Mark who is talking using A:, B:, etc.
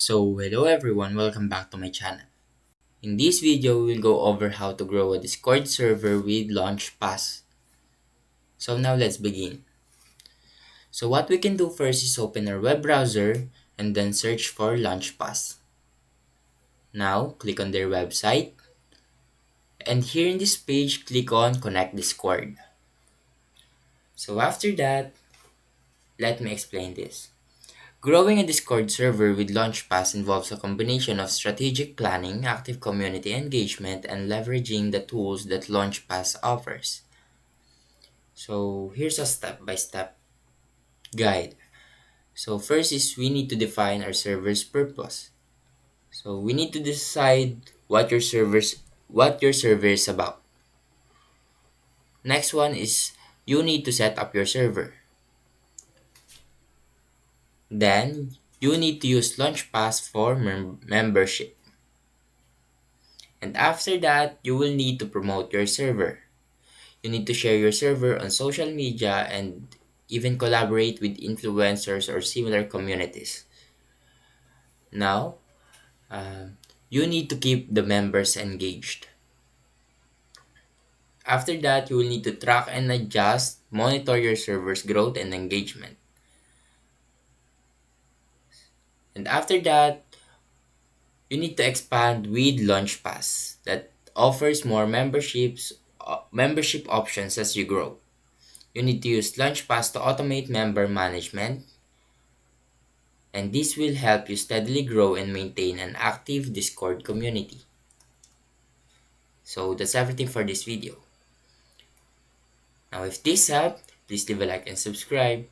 A: Hello everyone, welcome back to my channel. In this video, we will go over how to grow a Discord server with LaunchPass. Now let's begin. What we can do first is open our web browser and then search for LaunchPass. Now, click on their website. And here in this page, click on Connect Discord. After that, let me explain this. Growing a Discord server with LaunchPass involves a combination of strategic planning, active community engagement, and leveraging the tools that LaunchPass offers. Here's a step-by-step guide. First is we need to define our server's purpose. We need to decide what your server is about. Next one is you need to set up your server. Then you need to use LaunchPass for membership. And after that, you will need to promote your server. You need to share your server on social media and even collaborate with influencers or similar communities. Now, you need to keep the members engaged. After that, you will need to track and monitor your server's growth and engagement. And after that, you need to expand with LaunchPass that offers more membership options as you grow. You need to use LaunchPass to automate member management, and this will help you steadily grow and maintain an active Discord community. That's everything for this video. Now if this helped, please leave a like and subscribe.